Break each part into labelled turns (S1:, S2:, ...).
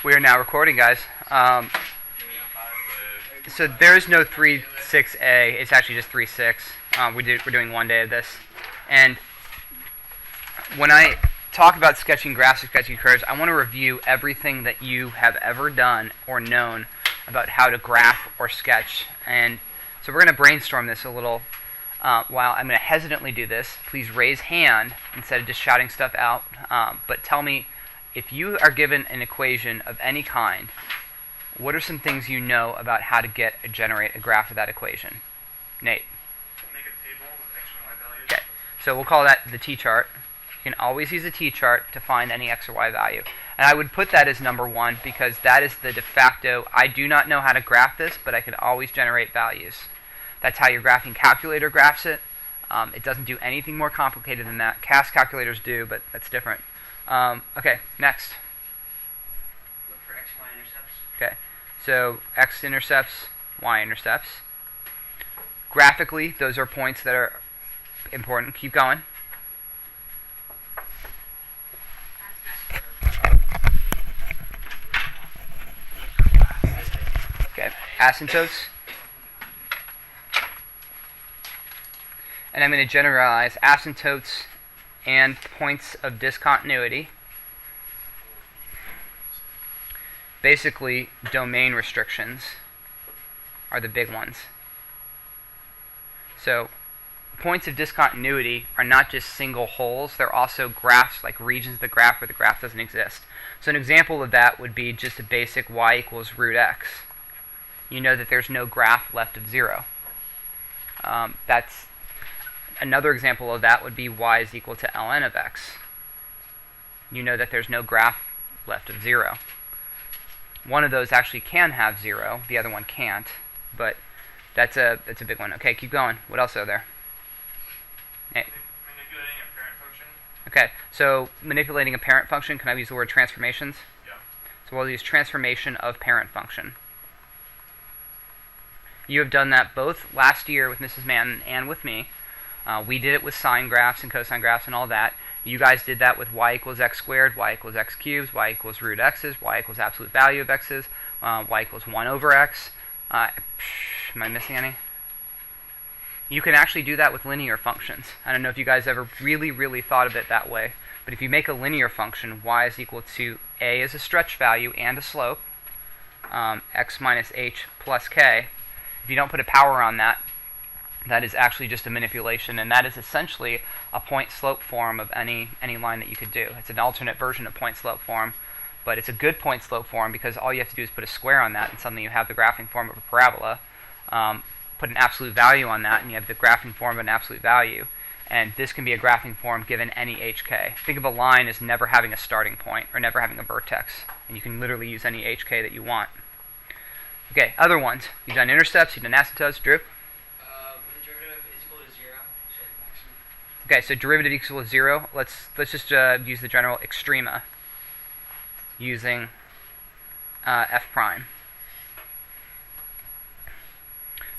S1: We are now recording, guys. So there's no 3.6a. It's actually just 3.6. We're doing one day of this. And when I talk about sketching graphs or sketching curves, I want to review everything that you have ever done or known about how to graph or sketch. And so we're going to brainstorm this a little while. I'm going to hesitantly do this. Please raise hand instead of just shouting stuff out. But tell me, if you are given an equation of any kind, what are some things you know about how to generate a graph of that equation? Nate?
S2: Make a table with x and y values.
S1: Okay, so we'll call that the t-chart. You can always use a t-chart to find any x or y value. And I would put that as number one because that is the de facto, I do not know how to graph this, but I can always generate values. That's how your graphing calculator graphs it. It doesn't do anything more complicated than that. CAS calculators do, but that's different. Okay, next.
S3: Look for x, y intercepts.
S1: Okay, so x-intercepts, y-intercepts. Graphically, those are points that are important. Keep going. Okay, asymptotes. And I'm going to generalize asymptotes and points of discontinuity. Basically, domain restrictions are the big ones. So points of discontinuity are not just single holes, they're also graphs, like regions of the graph where the graph doesn't exist. So an example of that would be just a basic y equals root x. You know that there's no graph left of 0. That's another example of that would be y is equal to ln of x. You know that there's no graph left of 0. One of those actually can have 0, the other one can't, but that's a big one. Okay, keep going. What else are there? Hey.
S2: Manipulating a parent function.
S1: Okay, so manipulating a parent function, can I use the word transformations?
S2: Yeah.
S1: So we'll use transformation of parent function. You have done that both last year with Mrs. Mann and with me. We did it with sine graphs and cosine graphs and all that. You guys did that with y equals x squared, y equals x cubed, y equals root x's, y equals absolute value of x's, y equals 1 over x. Am I missing any? You can actually do that with linear functions. I don't know if you guys ever really thought of it that way, but if you make a linear function, y is equal to a as a stretch value and a slope, x minus h plus k. If you don't put a power on that, that is actually just a manipulation, and that is essentially a point-slope form of any line that you could do. It's an alternate version of point-slope form, but it's a good point-slope form because all you have to do is put a square on that, and suddenly you have the graphing form of a parabola. Put an absolute value on that, and you have the graphing form of an absolute value. And this can be a graphing form given any hk. Think of a line as never having a starting point or never having a vertex, and you can literally use any hk that you want. Okay, other ones. You've done intercepts, you've done asymptotes. Drew? Okay, so derivative equals 0. Let's just use the general extrema using f prime.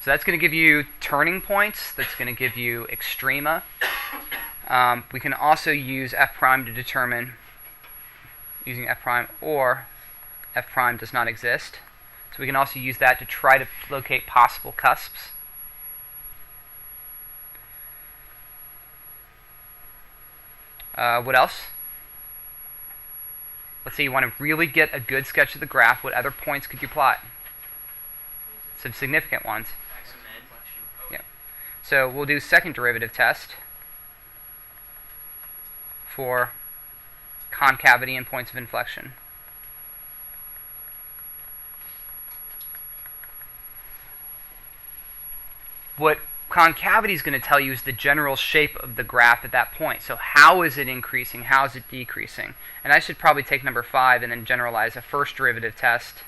S1: So that's going to give you turning points. That's going to give you extrema. We can also use f prime to determine using f prime, or f prime does not exist. So we can also use that to try to locate possible cusps. What else? Let's say you want to really get a good sketch of the graph. What other points could you plot? Some significant ones. Yeah. So we'll do second derivative test for concavity and points of inflection. What concavity is going to tell you is the general shape of the graph at that point. So how is it increasing? How is it decreasing? And I should probably take number 5 and then generalize a first derivative test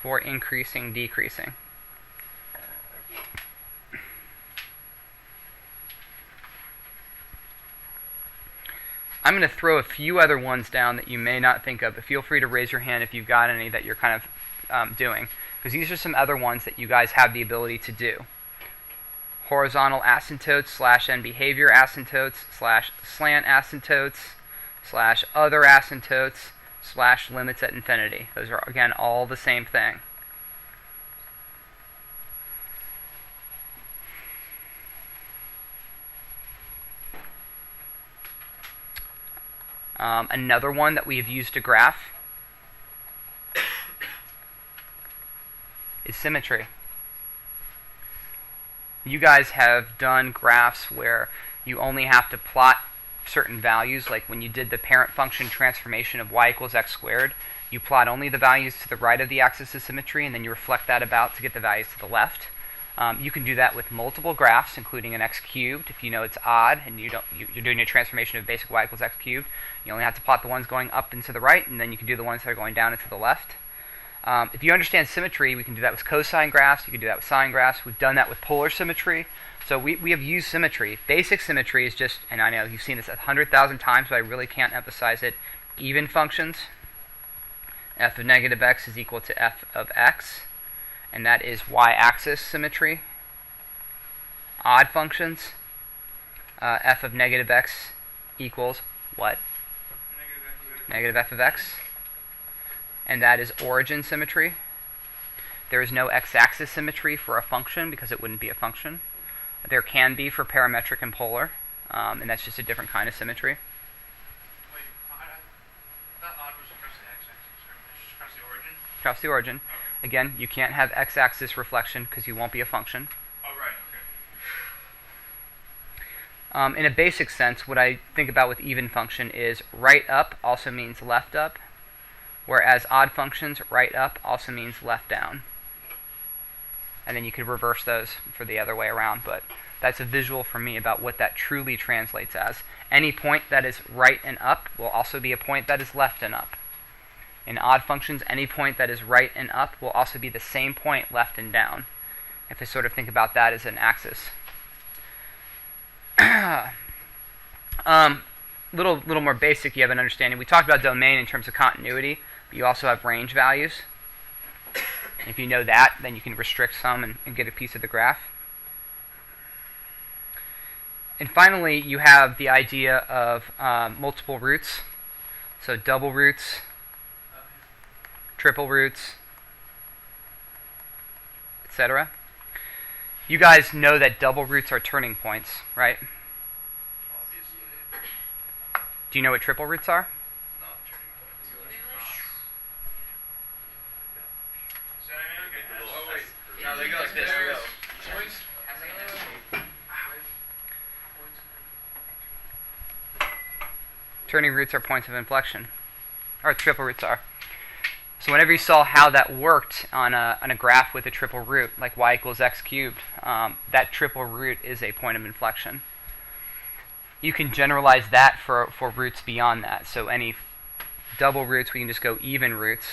S1: for increasing, decreasing. I'm going to throw a few other ones down that you may not think of, but feel free to raise your hand if you've got any that you're kind of doing. Because these are some other ones that you guys have the ability to do. Horizontal asymptotes / end behavior asymptotes / slant asymptotes / other asymptotes slash limits at infinity. Those are, again, all the same thing. Another one that we have used to graph is symmetry. You guys have done graphs where you only have to plot certain values, like when you did the parent function transformation of y equals x squared, you plot only the values to the right of the axis of symmetry, and then you reflect that about to get the values to the left. You can do that with multiple graphs, including an x cubed. If you know it's odd and you're doing a transformation of basic y equals x cubed, you only have to plot the ones going up and to the right, and then you can do the ones that are going down and to the left. If you understand symmetry, we can do that with cosine graphs. You can do that with sine graphs. We've done that with polar symmetry. So we have used symmetry. Basic symmetry is just, and I know you've seen this 100,000 times, but I really can't emphasize it, even functions. F of negative x is equal to f of x, and that is y-axis symmetry. Odd functions, f of negative x equals what? Negative f of x. And that is origin symmetry. There is no x-axis symmetry for a function because it wouldn't be a function. There can be for parametric and polar, and that's just a different kind of symmetry.
S2: Wait, that odd was across the x-axis, or just across the origin?
S1: Across the origin.
S2: Okay.
S1: Again, you can't have x-axis reflection because you won't be a function.
S2: Oh, right, okay.
S1: In a basic sense, what I think about with even function is right up also means left up, whereas odd functions, right up also means left down. And then you could reverse those for the other way around, but that's a visual for me about what that truly translates as. Any point that is right and up will also be a point that is left and up. In odd functions, any point that is right and up will also be the same point left and down, if I sort of think about that as an axis. Little more basic, you have an understanding. We talked about domain in terms of continuity, but you also have range values. If you know that, then you can restrict some and get a piece of the graph. And finally, you have the idea of multiple roots. So double roots, triple roots, etc. You guys know that double roots are turning points, right? Do you know what triple roots are?
S2: No, they go like this.
S1: Turning roots are points of inflection, or triple roots are. So whenever you saw how that worked on a graph with a triple root, like y equals x cubed, that triple root is a point of inflection. You can generalize that for roots beyond that. So any double roots, we can just go even roots.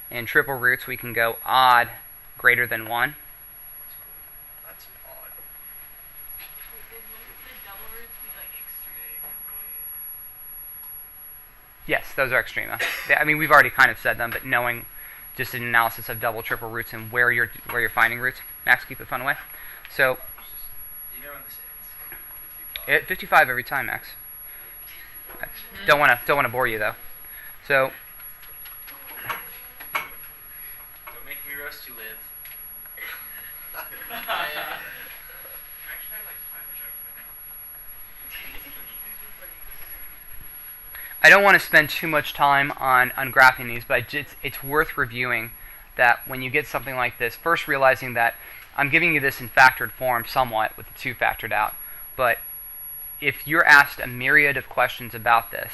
S1: And triple roots, we can go odd greater than 1.
S4: That's odd.
S1: Yes, those are extrema. I mean, we've already kind of said them, but knowing just an analysis of double, triple roots and where you're finding roots. Max, keep it fun away. So,
S4: You know when this ends?
S1: 55 every time, Max. Don't want to bore you though. So,
S4: Don't make me roast you, Liv.
S2: Actually, I like time check.
S1: I don't want to spend too much time on graphing these, but it's worth reviewing that when you get something like this, first realizing that I'm giving you this in factored form somewhat with the 2 factored out, but if you're asked a myriad of questions about this,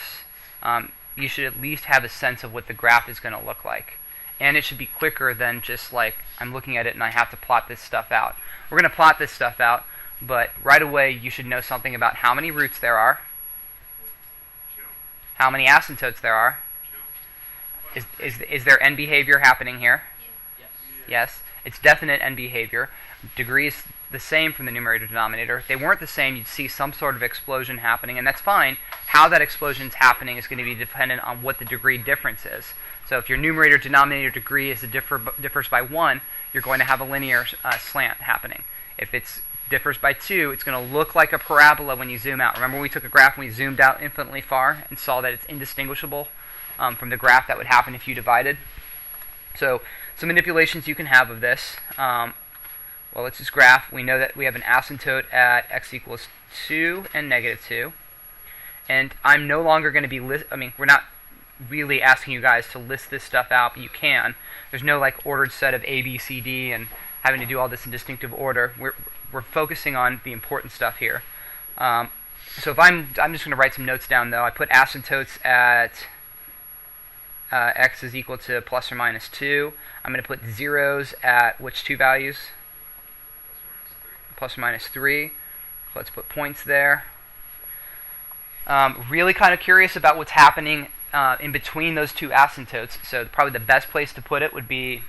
S1: you should at least have a sense of what the graph is going to look like. And it should be quicker than just like, I'm looking at it and I have to plot this stuff out. We're going to plot this stuff out, but right away you should know something about how many roots there are,
S2: 2.
S1: how many asymptotes there are.
S2: 2.
S1: Is there end behavior happening here?
S4: Yes.
S1: Yes. It's definite end behavior. Degree is the same from the numerator to denominator. If they weren't the same, you'd see some sort of explosion happening, and that's fine. How that explosion is happening is going to be dependent on what the degree difference is. So if your numerator denominator degree differs by 1, you're going to have a linear slant happening. If it's differs by 2, it's going to look like a parabola when you zoom out. Remember when we took a graph and we zoomed out infinitely far and saw that it's indistinguishable from the graph that would happen if you divided? So some manipulations you can have of this. Well, let's just graph. We know that we have an asymptote at x equals 2 and negative 2. And I'm no longer going to be we're not really asking you guys to list this stuff out, but you can. There's no like ordered set of A, B, C, D, and having to do all this in distinctive order. We're focusing on the important stuff here. So if I'm just going to write some notes down though. I put asymptotes at x is equal to plus or minus 2. I'm going to put zeros at which two values? Plus or minus 3. Let's put points there. Really kind of curious about what's happening in between those two asymptotes. So probably the best place to put it would be,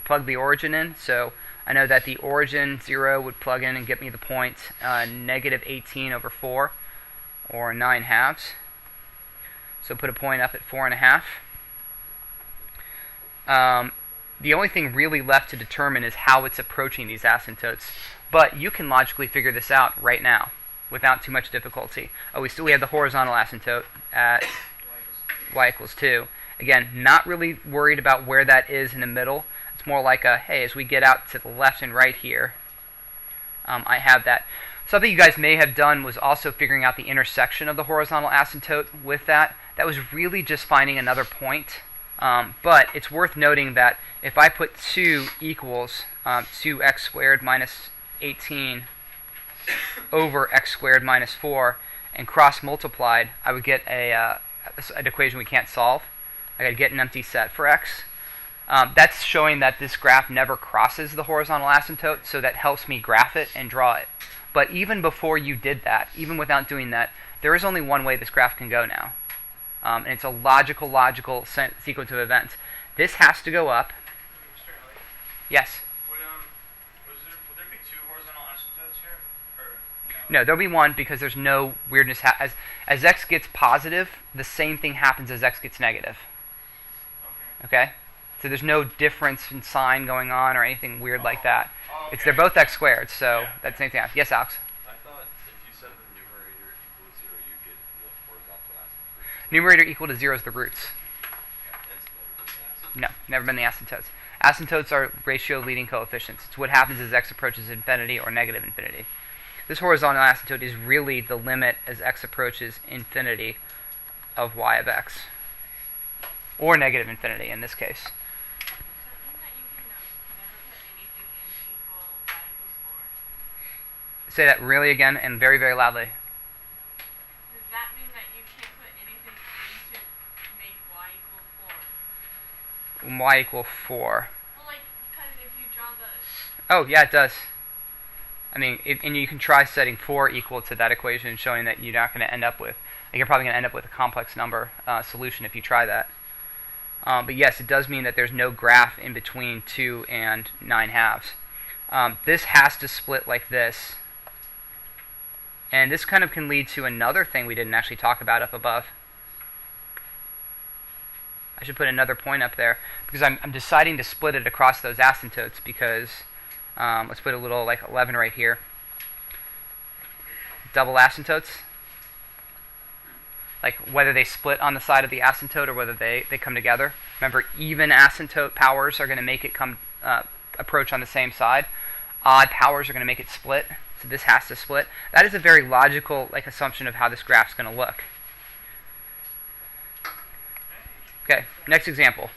S1: plug the origin in. So I know that the origin 0 would plug in and get me the point negative 18 over 4, or 9 halves. So put a point up at 4.5. The only thing really left to determine is how it's approaching these asymptotes. But you can logically figure this out right now without too much difficulty. We have the horizontal asymptote at y equals 2. Again, not really worried about where that is in the middle. It's more like hey, as we get out to the left and right here, I have that. Something you guys may have done was also figuring out the intersection of the horizontal asymptote with that. That was really just finding another point. But it's worth noting that if I put 2 equals 2x squared minus 18 over x squared minus 4 and cross multiplied, I would get an equation we can't solve. I got to get an empty set for x. That's showing that this graph never crosses the horizontal asymptote, so that helps me graph it and draw it. But even before you did that, even without doing that, there is only one way this graph can go now. And it's a logical sequence of events. This has to go up.
S2: Mr. Elliott,
S1: Yes?
S2: would there be 2 horizontal asymptotes here? Or
S1: No, there'll be one because there's no weirdness. As x gets positive, the same thing happens as x gets negative.
S2: Okay.
S1: Okay? So there's no difference in sign going on or anything weird like that.
S2: Oh, okay.
S1: They're both x squared, so
S2: Yeah.
S1: that's the same thing. Yes, Alex?
S5: I thought if you set the numerator equal to 0, you get the horizontal asymptote.
S1: Numerator equal to 0 is the roots.
S5: That's never been the asymptote.
S1: No, never been the asymptotes. Asymptotes are ratio leading coefficients. It's what happens as x approaches infinity or negative infinity. This horizontal asymptote is really the limit as x approaches infinity of y of x. Or negative infinity in this case.
S6: Does that mean that you can never put anything in equal y equals 4?
S1: Say that really again and very, very loudly.
S6: Does that mean that you can't put anything in to make y equal 4?
S1: Y equal 4.
S6: Well, like, because if you draw the...
S1: Oh, yeah, it does. I mean, and you can try setting 4 equal to that equation and showing that you're not going to end up with, you're probably going to end up with a complex number solution if you try that. But yes, it does mean that there's no graph in between 2 and 9 halves. This has to split like this. And this kind of can lead to another thing we didn't actually talk about up above. I should put another point up there because I'm deciding to split it across those asymptotes because let's put a little like 11 right here. Double asymptotes. Like whether they split on the side of the asymptote or whether they come together. Remember, even asymptote powers are going to make it approach on the same side. Odd powers are going to make it split. So this has to split. That is a very logical assumption of how this graph's going to look. Okay, next example.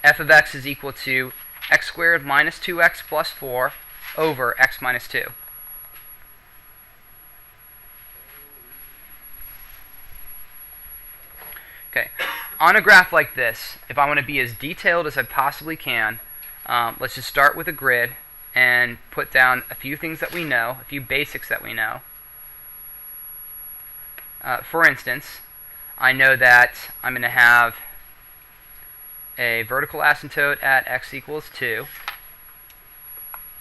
S1: F of x is equal to x squared minus 2x plus 4 over x minus 2. Okay, on a graph like this, if I want to be as detailed as I possibly can, let's just start with a grid and put down a few things that we know, a few basics that we know. For instance, I know that I'm going to have a vertical asymptote at x equals 2.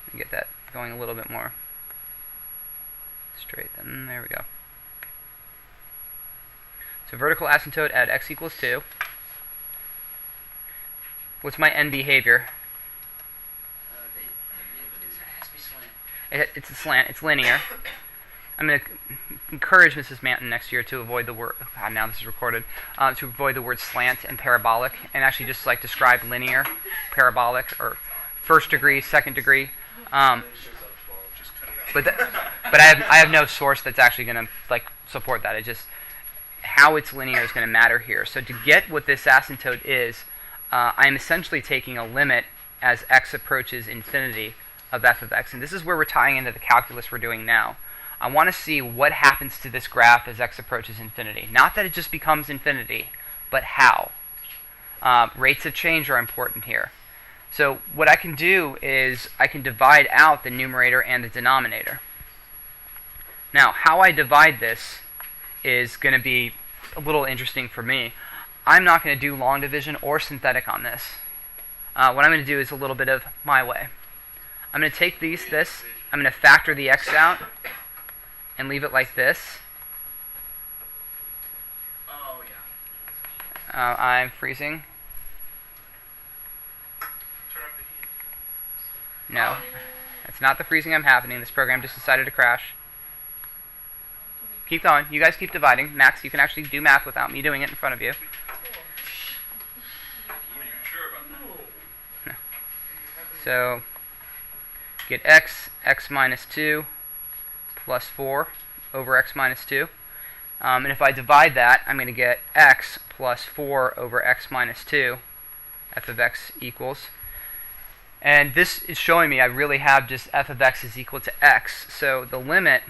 S1: Let me get that going a little bit more straight. Then there we go. So vertical asymptote at x equals 2. What's my end behavior?
S3: It has to be slanted.
S1: It's a slant. It's linear. I'm going to encourage Mrs. Manton next year to avoid the word, now this is recorded, to avoid the word slant and parabolic, and actually just like describe linear, parabolic, or first degree, second degree. But I have no source that's actually going to like support that. It just how it's linear is going to matter here. So to get what this asymptote is, I'm essentially taking a limit as x approaches infinity of f of x, and this is where we're tying into the calculus we're doing now. I want to see what happens to this graph as x approaches infinity. Not that it just becomes infinity, but how. Rates of change are important here. So what I can do is I can divide out the numerator and the denominator. Now, how I divide this is going to be a little interesting for me. I'm not going to do long division or synthetic on this. What I'm going to do is a little bit of my way. I'm going to take this, I'm going to factor the x out and leave it like this.
S4: Oh, yeah.
S1: I'm freezing.
S2: Turn up the heat.
S1: No, that's not the freezing I'm happening. This program just decided to crash. Keep going. You guys keep dividing. Max, you can actually do math without me doing it in front of you. So, get x minus 2 plus 4 over x minus 2. And if I divide that, I'm going to get x plus 4 over x minus 2, f of x equals. And this is showing me I really have just f of x is equal to x. So the limit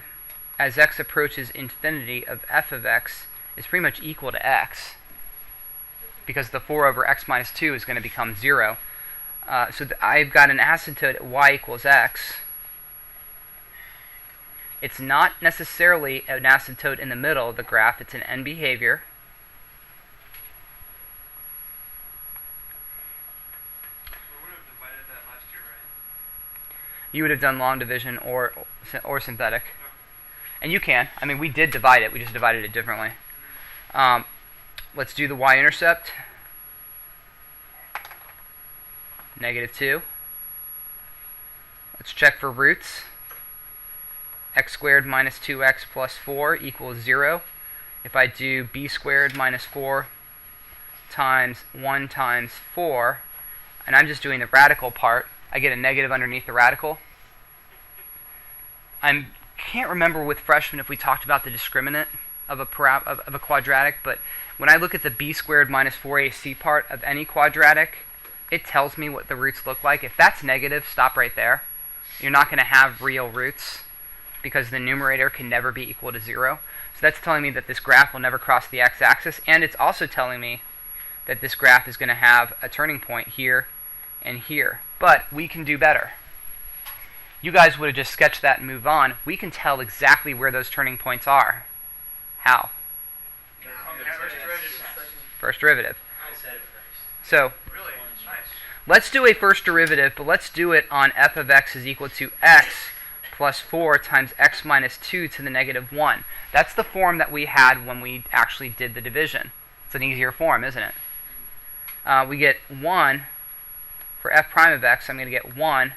S1: as x approaches infinity of f of x is pretty much equal to x, because the 4 over x minus 2 is going to become 0. So I've got an asymptote at y equals x. It's not necessarily an asymptote in the middle of the graph. It's an end behavior.
S2: We would have divided that last year, right?
S1: You would have done long division or synthetic. And you can. I mean, we did divide it. We just divided it differently. Let's do the y-intercept. -2. Let's check for roots. X squared minus 2x plus 4 equals 0. If I do b squared minus 4 times 1 times 4, and I'm just doing the radical part, I get a negative underneath the radical. I can't remember with freshmen if we talked about the discriminant of a quadratic, but when I look at the b squared minus 4ac part of any quadratic, it tells me what the roots look like. If that's negative, stop right there. You're not going to have real roots because the numerator can never be equal to 0. So that's telling me that this graph will never cross the x-axis, and it's also telling me that this graph is going to have a turning point here and here. But we can do better. You guys would have just sketched that and move on. We can tell exactly where those turning points are. How? First derivative.
S4: I said it first.
S1: So
S2: Really? Nice.
S1: let's do a first derivative, but let's do it on f of x is equal to x plus 4 times x minus 2 to the negative 1. That's the form that we had when we actually did the division. It's an easier form, isn't it? We get 1 for f prime of x. I'm going to get 1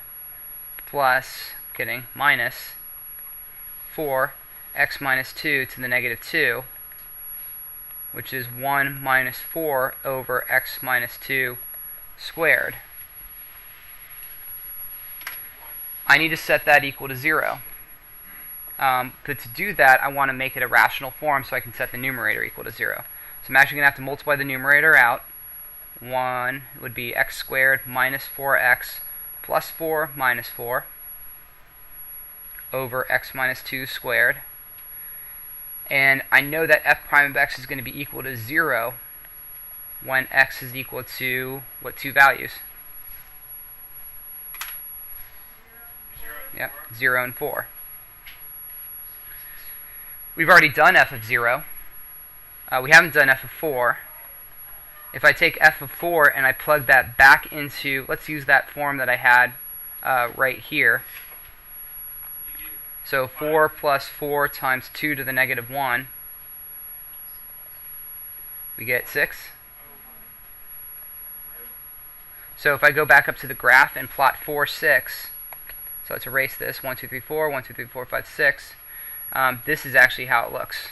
S1: plus, minus 4 x minus 2 to the negative 2, which is 1 minus 4 over x minus 2 squared. I need to set that equal to 0. But to do that, I want to make it a rational form so I can set the numerator equal to 0. So I'm actually going to have to multiply the numerator out. 1 would be x squared minus 4x plus 4 minus 4 over x minus 2 squared. And I know that f prime of x is going to be equal to 0 when x is equal to, what two values? Yep, 0 and 4. We've already done f of 0. We haven't done f of 4. If I take f of 4 and I plug that back into, let's use that form that I had right here. So 4 plus 4 times 2 to the negative 1. We get 6. So if I go back up to the graph and plot 4, 6, So let's erase this. 1, 2, 3, 4, 1, 2, 3, 4, 5, 6. This is actually how it looks.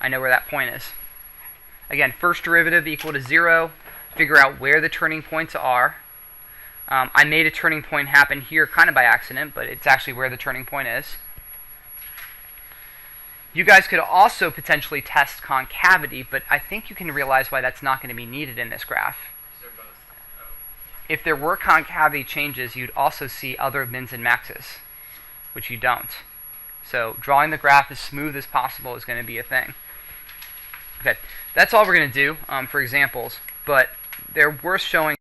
S1: I know where that point is. Again, first derivative equal to 0. Figure out where the turning points are. I made a turning point happen here kind of by accident, but it's actually where the turning point is. You guys could also potentially test concavity, but I think you can realize why that's not going to be needed in this graph.
S4: They're both. Oh.
S1: If there were concavity changes, you'd also see other mins and maxes, which you don't. So drawing the graph as smooth as possible is going to be a thing. Okay, that's all we're going to do for examples, but they're worth showing.